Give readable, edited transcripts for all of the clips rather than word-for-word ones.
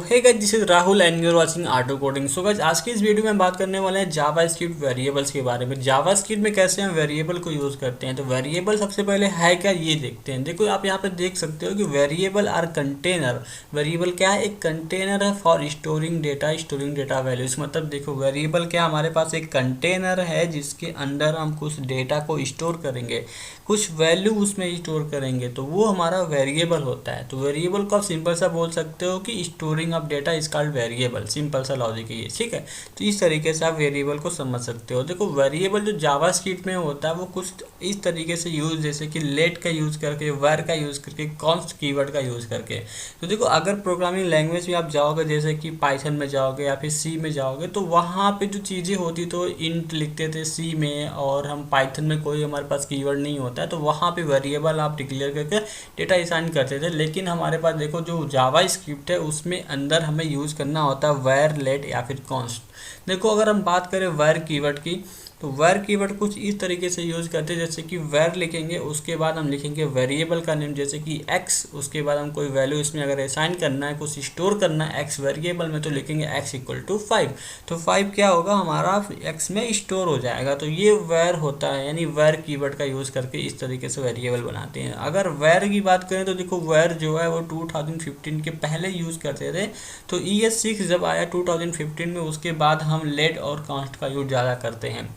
Hey guys, this is Rahul and you are watching auto coding. So guys, आज की इस video में बात करने वाले हैं जावास्क्रिप्ट वेरिएबल्स के बारे में। जावास्क्रिप्ट में कैसे हम वेरिएबल को यूज़ करते हैं। तो वेरिएबल सबसे पहले है क्या, ये देखते हैं। देखो, आप यहाँ पे देख सकते हो कि वेरिएबल आर कंटेनर। वेरिएबल क्या है? एक कंटेनर है फॉर स्टोरिंग डेटा वैल्यूज। मतलब देखो, वेरिएबल क्या, हमारे पास एक कंटेनर है जिसके अंदर हम कुछ डेटा को स्टोर करेंगे, कुछ वैल्यू उसमें स्टोर करेंगे, तो वो हमारा वेरिएबल होता है। तो वेरिएबल को आप सिंपल सा बोल सकते हो कि storing of data is called variable. Simple सा लॉजिक है ये, ठीक है। तो इस तरीके से आप वेरिएबल को समझ सकते हो। देखो, वेरिएबल जो जावास्क्रिप्ट में होता है वो कुछ इस तरीके से यूज, जैसे कि लेट का यूज़ करके, वर का यूज़ करके, कॉन्स्ट कीवर्ड का यूज़ करके। तो देखो, अगर प्रोग्रामिंग लैंग्वेज में आप जाओगे, जैसे कि पाइथन में जाओगे या फिर सी में जाओगे, तो वहाँ पे जो चीज़ें होती तो इंट लिखते थे सी में, और हम पाइथन में कोई हमारे पास कीवर्ड नहीं होता है तो वहाँ पे वेरिएबल आप डिक्लेयर करके डेटा असाइन करते थे। लेकिन हमारे पास देखो, जो जावा स्क्रिप्ट है उसमें अंदर हमें यूज़ करना होता है वेर, लेट या फिर कॉन्स्ट। देखो, अगर हम बात करें वेर कीवर्ड की, तो वेर कीवर्ड कुछ इस तरीके से यूज़ करते हैं, जैसे कि वेर लिखेंगे, उसके बाद हम लिखेंगे वेरिएबल का नेम, जैसे कि एक्स। उसके बाद हम कोई वैल्यू इसमें अगर असाइन करना है, कुछ स्टोर करना है एक्स वेरिएबल में, तो लिखेंगे एक्स इक्वल टू 5। तो 5 क्या होगा, हमारा एक्स में स्टोर हो जाएगा। तो ये वेर होता है, यानी वेर कीवर्ड का यूज़ करके इस तरीके से वेरिएबल बनाते हैं। अगर वेर की बात करें तो देखो, वेर जो है वो 2015 के पहले यूज़ करते थे। तो ES6 जब आया 2015 में, उसके बाद हम लेट और कॉन्स्ट का यूज़ ज़्यादा करते हैं।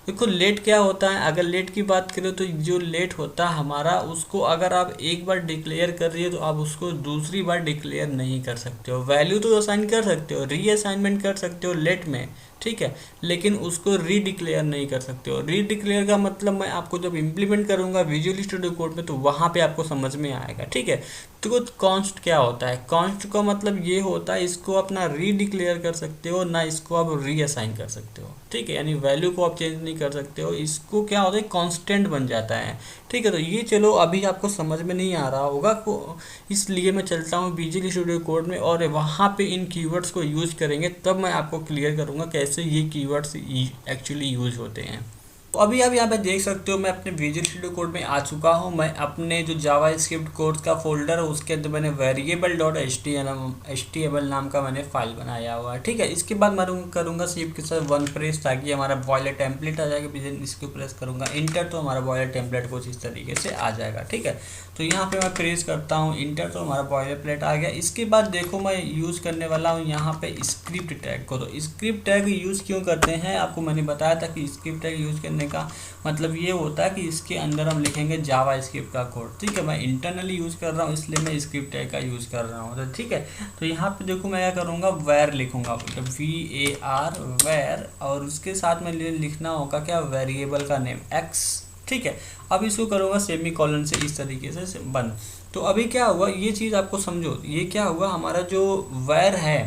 देखो, लेट क्या होता है, अगर लेट की बात करें तो जो लेट होता है हमारा, उसको अगर आप एक बार डिक्लेयर कर रही है तो आप उसको दूसरी बार डिक्लेयर नहीं कर सकते हो। वैल्यू तो असाइन कर सकते हो, री असाइनमेंट कर सकते हो लेट में, ठीक है, लेकिन उसको री डिक्लेयर नहीं कर सकते हो। री डिक्लेयर का मतलब मैं आपको जब इम्प्लीमेंट करूंगा विजुअल स्टूडियो कोड में, तो वहाँ पे आपको समझ में आएगा, ठीक है। तो कॉन्स्ट क्या होता है, कॉन्स्ट का मतलब ये होता है, इसको अपना री डिक्लेयर कर सकते हो ना, इसको आप री असाइन कर सकते हो, ठीक है। यानी वैल्यू को आप चेंज नहीं कर सकते हो, इसको क्या होता है, कांस्टेंट बन जाता है, ठीक है। तो ये चलो अभी आपको समझ में नहीं आ रहा होगा को, इसलिए मैं चलता हूँ विजुअल स्टूडियो कोड में, और वहाँ पे इन कीवर्ड्स को यूज करेंगे, तब मैं आपको क्लियर करूँगा कैसे ये कीवर्ड्स एक्चुअली यूज होते हैं। तो अभी आप यहाँ पे देख सकते हो, मैं अपने विजुअल स्टूडियो कोड में आ चुका हूँ। मैं अपने जो जावा स्क्रिप्ट कोड का फोल्डर है उसके अंदर मैंने वेरिएबल डॉट HTML नाम का मैंने फाइल बनाया हुआ है, ठीक है। इसके बाद मैं करूँगा शिफ्ट के साथ 1 प्रेस, ताकि हमारा बॉयलर टेम्पलेट आ जाएगा। फिर इसको प्रेस करूँगा इंटर, तो हमारा बॉयलर टेम्पलेट कुछ इस तरीके से आ जाएगा, ठीक है। तो यहाँ पे मैं प्रेस करता हूँ इंटर, तो हमारा बॉयलर प्लेट आ गया। इसके बाद देखो, मैं यूज़ करने वाला हूँ यहाँ पे स्क्रिप्ट टैग को। तो स्क्रिप्ट टैग यूज़ क्यों करते हैं, आपको मैंने बताया था कि स्क्रिप्ट टैग यूज़ करने का मतलब ये होता है कि इसके अंदर हम लिखेंगे जावा स्क्रिप्ट का कोड, ठीक है। मैं इंटरनली यूज़ कर रहा हूँ, इसलिए मैं स्क्रिप्ट टैग का यूज़ कर रहा हूँ, तो ठीक है। तो यहाँ पे देखो, मैं क्या करूँगा, वेर लिखूँगा, VAR वेर, और उसके साथ में लिखना होगा क्या, वेरिएबल का नेम एक्स, ठीक है। अब इसको करूँगा सेमी कॉलन से इस तरीके से बंद। तो अभी क्या हुआ, ये चीज़ आपको समझो, ये क्या हुआ, हमारा जो वेर है,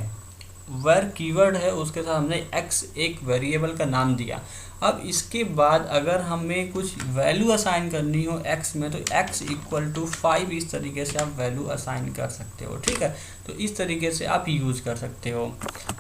वेर कीवर्ड है, उसके साथ हमने एक्स एक वेरिएबल का नाम दिया। अब इसके बाद अगर हमें कुछ वैल्यू असाइन करनी हो एक्स में, तो एक्स इक्वल टू 5 इस तरीके से आप वैल्यू असाइन कर सकते हो, ठीक है। तो इस तरीके से आप यूज़ कर सकते हो।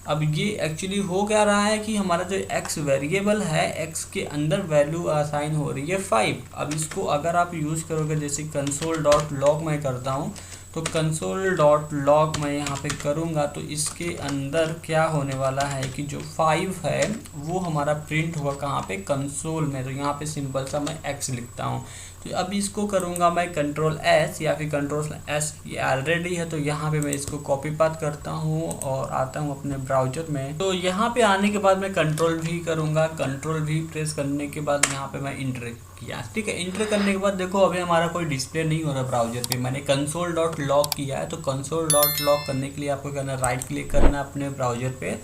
अब ये एक्चुअली हो क्या रहा है कि हमारा जो एक्स वेरिएबल है, एक्स के अंदर वैल्यू असाइन हो रही है 5। अब इसको अगर आप यूज़ करोगे, जैसे कंसोल डॉट लॉग मैं करता हूँ, तो कंसोल डॉट लॉग मैं यहाँ पे करूँगा, तो इसके अंदर क्या होने वाला है कि जो 5 है वो हमारा प्रिंट हुआ कहाँ पे, कंसोल में। तो यहाँ पे सिंपल सा मैं एक्स लिखता हूँ। तो अब इसको करूँगा मैं कंट्रोल S या फिर कंट्रोल S, ये ऑलरेडी है, तो यहाँ पे मैं इसको कॉपी पास्ट करता हूँ और आता हूँ अपने ब्राउजर में। तो यहाँ पे आने के बाद मैं कंट्रोल V करूँगा, कंट्रोल V प्रेस करने के बाद यहाँ पे मैं इंटर किया, ठीक है। इंटर करने के बाद देखो, अभी हमारा कोई डिस्प्ले नहीं हो रहा ब्राउजर पे, मैंने कंसोल डॉट लॉग किया है। तो कंसोल डॉट लॉग करने के लिए आपको करना है, राइट क्लिक करना है अपने ब्राउजर पे।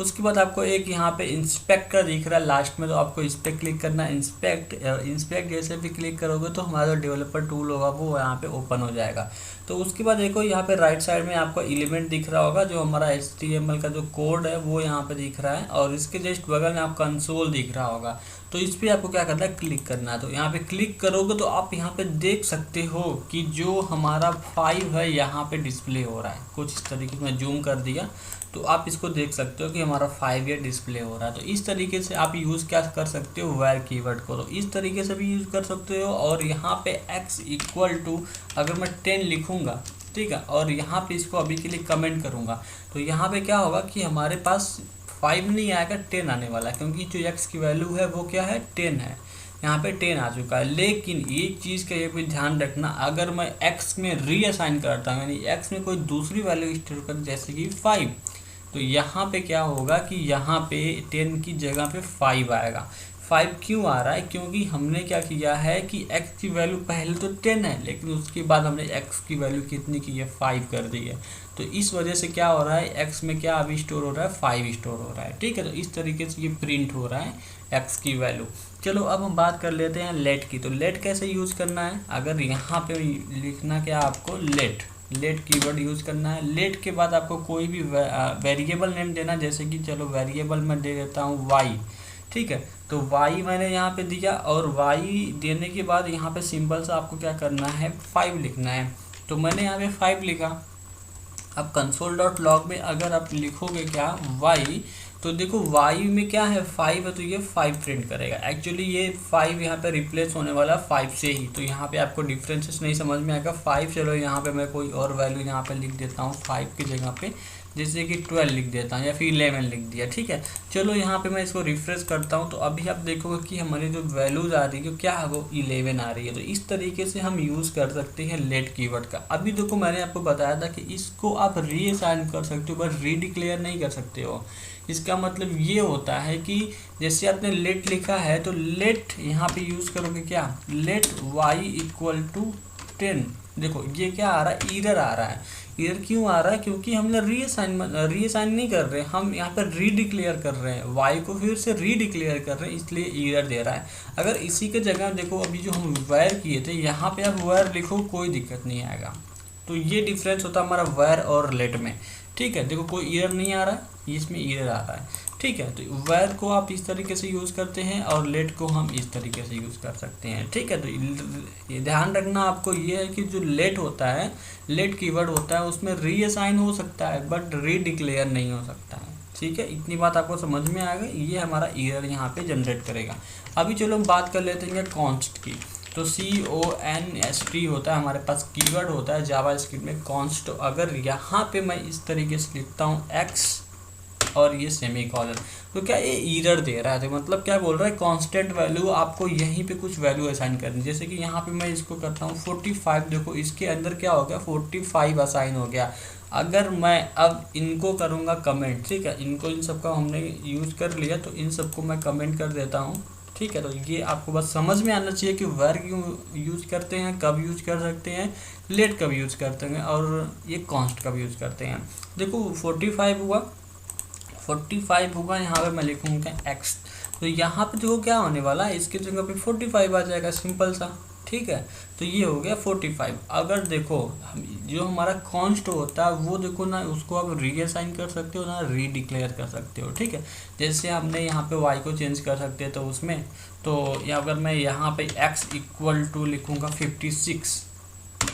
उसके बाद आपको एक यहाँ पे इंस्पेक्ट का दिख रहा है लास्ट में, तो आपको इस पर क्लिक करना है। इंस्पेक्ट जैसे भी क्लिक करोगे तो हमारा जो डेवलपर टूल होगा वो यहाँ पे ओपन हो जाएगा। तो उसके बाद देखो, यहाँ पे राइट साइड में आपको एलिमेंट दिख रहा होगा, जो हमारा HTML का जो कोड है वो यहाँ पे दिख रहा है, और इसके जस्ट बगल में आपको कंसोल दिख रहा होगा। तो इस पर आपको क्या करना है, क्लिक करना है। तो यहाँ पे क्लिक करोगे तो आप यहाँ पे देख सकते हो कि जो हमारा 5 है यहाँ पे डिस्प्ले हो रहा है, कुछ इस तरीके से। मैं जूम कर दिया तो आप इसको देख सकते हो कि हमारा 5 ये डिस्प्ले हो रहा है। तो इस तरीके से आप यूज़ क्या कर सकते हो, वेर कीवर्ड को। तो इस तरीके से भी यूज़ कर सकते हो। और यहाँ पे x इक्वल टू, अगर मैं 10 लिखूँगा ठीक है, और यहाँ पे इसको अभी के लिए कमेंट करूँगा तो यहाँ पे क्या होगा कि हमारे पास 5 नहीं आएगा, 10 आने वाला है, क्योंकि जो x की वैल्यू है वो क्या है, 10 है। यहाँ पे 10 आ चुका है। लेकिन एक चीज़ का ये भी ध्यान रखना, अगर मैं x में रीअसाइन करता हूँ, यानी x में कोई दूसरी वैल्यू स्टोर कर, जैसे कि 5, तो यहाँ पे क्या होगा कि यहाँ पे 10 की जगह पे 5 आएगा। 5 क्यों आ रहा है, क्योंकि हमने क्या किया है कि x की वैल्यू पहले तो 10 है, लेकिन उसके बाद हमने x की वैल्यू कितनी की है, 5 कर दी है। तो इस वजह से क्या हो रहा है, x में क्या अभी स्टोर हो रहा है, 5 स्टोर हो रहा है। ठीक है, तो इस तरीके से ये प्रिंट हो रहा है x की वैल्यू। चलो अब हम बात कर लेते हैं लेट की। तो लेट कैसे यूज़ करना है, अगर यहाँ पे लिखना क्या आपको, लेट कीवर्ड यूज़ करना है। लेट के बाद आपको कोई भी वेरिएबल नेम देना, जैसे कि चलो वेरिएबल मैं दे देता हूँ y। ठीक है, तो y मैंने यहाँ पे दिया, और y देने के बाद यहाँ पे सिंपल सा आपको क्या करना है, 5 लिखना है। तो मैंने यहाँ पे 5 लिखा। अब console.log में अगर आप लिखोगे क्या y, तो देखो y में क्या है, 5 है, तो ये 5 प्रिंट करेगा। एक्चुअली ये 5 यहाँ पे रिप्लेस होने वाला 5 से ही, तो यहाँ पे आपको डिफरेंसेस नहीं समझ में आएगा। 5, चलो यहाँ पे मैं कोई और वैल्यू यहाँ पे लिख देता हूँ 5 की जगह पे, जैसे कि 12 लिख देता हूँ या फिर 11 लिख दिया। ठीक है, चलो यहाँ पे मैं इसको रिफ्रेश करता हूँ, तो अभी आप देखोगे कि हमारी जो वैल्यूज़ आ रही है क्या है, वो 11 आ रही है। तो इस तरीके से हम यूज़ कर सकते हैं लेट कीवर्ड का। अभी देखो मैंने आपको बताया था कि इसको आप रीअसाइन कर सकते हो, बस रीडिक्लेयर नहीं कर सकते हो। इसका मतलब ये होता है कि जैसे आपने लेट लिखा है, तो लेट यहाँ पे यूज़ करोगे क्या, लेट y इक्वल टू 10। देखो ये क्या आ रहा है, ईरर आ रहा है। ईरर क्यों आ रहा है, क्योंकि हमने रीअसाइन नहीं कर रहे, हम यहाँ पर रीडिक्लेयर कर रहे हैं, y को फिर से रीडिक्लेयर कर रहे हैं, इसलिए ईरर दे रहा है। अगर इसी के जगह देखो अभी जो हम वैर किए थे, यहाँ पे आप वैर लिखो, कोई दिक्कत नहीं आएगा। तो ये डिफरेंस होता है हमारा वैर और लेट में। ठीक है, देखो कोई ईरर नहीं आ रहा है, इसमें ईरर आ रहा है। ठीक है, तो वैर को आप इस तरीके से यूज़ करते हैं और लेट को हम इस तरीके से यूज़ कर सकते हैं। ठीक है, तो ये ध्यान रखना आपको ये है कि जो लेट होता है, लेट कीवर्ड होता है, उसमें रीअसाइन हो सकता है बट रीडिक्लेयर नहीं हो सकता है। ठीक है, इतनी बात आपको समझ में आ गई। ये हमारा ईरर यहाँ पे जनरेट करेगा। अभी चलो हम बात कर लेते हैं कॉन्स्ट की। तो CONST होता है हमारे पास कीवर्ड होता है जावास्क्रिप्ट में कॉन्स्ट। अगर यहाँ पे मैं इस तरीके से लिखता हूँ x और ये सेमीकोलन, तो क्या ये ईरर दे रहा है, तो मतलब क्या बोल रहा है, कांस्टेंट वैल्यू आपको यहीं पे कुछ वैल्यू असाइन करनी। जैसे कि यहाँ पे मैं इसको करता हूँ 45, देखो इसके अंदर क्या हो गया, 45 असाइन हो गया। अगर मैं अब इनको करूँगा कमेंट, ठीक है, इनको इन सबका हमने यूज़ कर लिया, तो इन सबको मैं कमेंट कर देता हूँ। ठीक है, तो ये आपको बस समझ में आना चाहिए कि वैर क्यों यूज़ करते हैं, कब यूज़ कर सकते हैं, लेट कब यूज़ करते हैं, और ये कॉन्स्ट कब यूज़ करते हैं। देखो 45 हुआ, 45 होगा, यहाँ पे मैं लिखूँगा x, तो यहाँ पे देखो क्या होने वाला है, इसकी जगह पे 45 आ जाएगा, सिंपल सा। ठीक है, तो ये हो गया 45। अगर देखो जो हमारा कॉन्स्ट होता है वो देखो ना, उसको आप रीअसाइन कर सकते हो ना रीडिक्लेयर कर सकते हो। ठीक है, जैसे हमने यहाँ पे y को चेंज कर सकते हैं, तो उसमें तो या अगर मैं यहाँ पे x इक्वल टू लिखूँगा 56,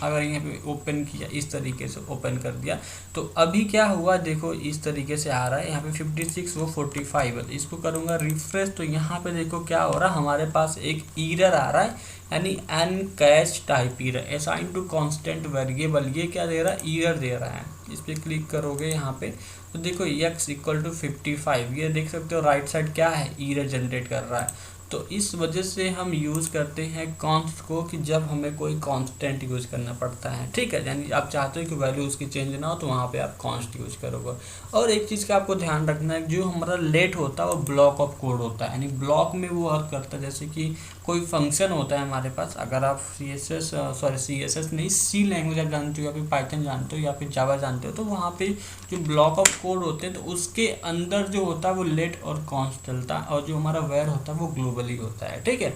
अगर यहाँ पे ओपन किया, इस तरीके से ओपन कर दिया, तो अभी क्या हुआ, देखो इस तरीके से आ रहा है, यहाँ पे 56 वो 45 है। इसको करूँगा रिफ्रेश, तो यहाँ पे देखो क्या हो रहा है, हमारे पास एक ईरर आ रहा है, यानी uncaught type error, assign to constant variable. ये क्या दे रहा है, ईरर दे रहा है। इस पर क्लिक करोगे यहाँ पे, तो देखो x इक्वल टू 55, ये देख सकते हो राइट साइड क्या है, ईरर जनरेट कर रहा है। तो इस वजह से हम यूज़ करते हैं कॉन्स्ट को, कि जब हमें कोई कांस्टेंट यूज़ करना पड़ता है। ठीक है, यानी आप चाहते हो कि वैल्यू उसकी चेंज ना हो, तो वहाँ पे आप कॉन्स्ट यूज़ करोगे। और एक चीज़ का आपको ध्यान रखना है, जो हमारा लेट होता है वो ब्लॉक ऑफ कोड होता है, यानी ब्लॉक में वो वर्क करता है। जैसे कि कोई फंक्शन होता है हमारे पास, अगर आप CSS नहीं, C लैंग्वेज आप जानते हो, या फिर पाइथन जानते हो, या फिर जावा जानते हो, तो वहाँ पे जो ब्लॉक ऑफ कोड होते हैं, तो उसके अंदर जो होता है वो लेट और कॉन्स्ट चलता है, और जो हमारा वेर होता है वो ग्लोबली होता है। ठीक है,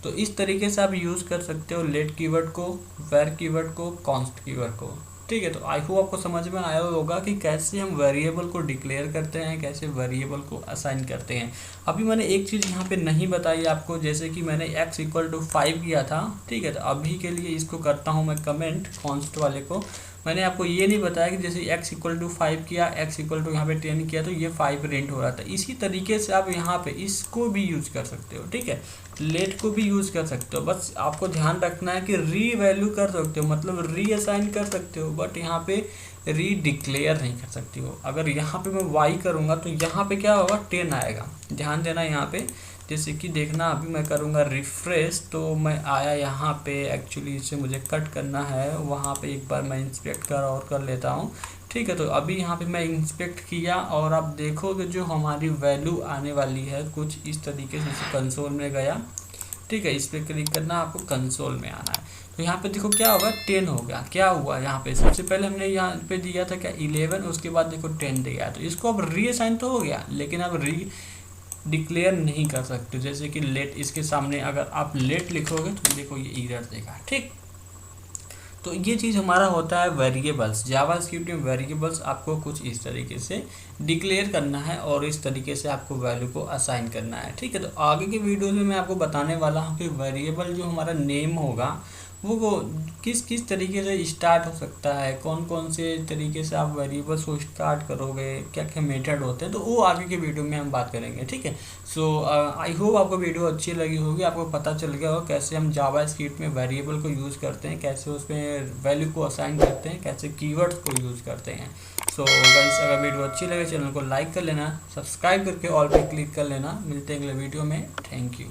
तो इस तरीके से आप यूज़ कर सकते हो लेट कीवर्ड को, वेर कीवर्ड को, कॉन्स्ट कीवर्ड को। ठीक है, तो आई होप आपको समझ में आया होगा कि कैसे हम वेरिएबल को डिक्लेयर करते हैं, कैसे वेरिएबल को असाइन करते हैं। अभी मैंने एक चीज़ यहाँ पे नहीं बताई आपको, जैसे कि मैंने x इक्वल टू 5 किया था। ठीक है, तो अभी के लिए इसको करता हूँ मैं कमेंट कॉन्स्ट वाले को, मैंने आपको ये नहीं बताया कि जैसे x=5 किया, x यहाँ पे 10 किया तो ये 5 प्रिंट हो रहा था। इसी तरीके से आप यहाँ पे इसको भी यूज कर सकते हो, ठीक है, लेट को भी यूज कर सकते हो। बस आपको ध्यान रखना है कि री वैल्यू कर सकते हो, मतलब री असाइन कर सकते हो, बट यहाँ पे री डिक्लेयर नहीं कर सकती हो। अगर यहाँ पे मैं y करूँगा तो यहाँ पे क्या होगा, 10 आएगा। ध्यान देना यहाँ पे, जैसे कि देखना अभी मैं करूँगा रिफ्रेश तो मैं आया यहाँ पे, एक्चुअली इसे मुझे कट करना है, वहाँ पे एक बार मैं इंस्पेक्ट कर लेता हूँ, ठीक है। तो अभी यहाँ पे मैं इंस्पेक्ट किया और आप देखोगे जो हमारी वैल्यू आने वाली है कुछ इस तरीके से। जैसे कंसोल में गया, ठीक है, इस पर क्लिक करना, आपको कंसोल में आना है। तो यहाँ पे देखो क्या होगा, 10 हो गया। क्या हुआ यहाँ पे, सबसे पहले हमने यहाँ पे दिया था क्या 11, उसके बाद देखो 10 दिया। तो इसको अब रीअसाइन तो हो गया, लेकिन अब री डिक्लेयर नहीं कर सकते। जैसे कि लेट, इसके सामने अगर आप लेट लिखोगे तो देखो ये एरर देगा, ठीक। तो ये चीज़ हमारा होता है वेरिएबल्स। जावास्क्रिप्ट में वेरिएबल्स आपको कुछ इस तरीके से डिक्लेयर करना है और इस तरीके से आपको वैल्यू को असाइन करना है, ठीक है। तो आगे के वीडियो में मैं आपको बताने वाला हूँ कि वेरिएबल जो हमारा नेम होगा वो किस किस तरीके से स्टार्ट हो सकता है, कौन कौन से तरीके से आप वेरिएबल्स को स्टार्ट करोगे, क्या क्या मेथड होते हैं, तो वो आगे के वीडियो में हम बात करेंगे, ठीक है। सो आई होप आपको वीडियो अच्छी लगी होगी, आपको पता चल गया होगा कैसे हम जावास्क्रिप्ट में वेरिएबल को यूज़ करते हैं, कैसे उसमें वैल्यू को असाइन करते हैं, कैसे कीवर्ड्स को यूज़ करते हैं। सो गाइस, अगर वीडियो अच्छी लगे चैनल को लाइक कर लेना, सब्सक्राइब करके ऑल पे क्लिक कर लेना। मिलते हैं अगले वीडियो में, थैंक यू।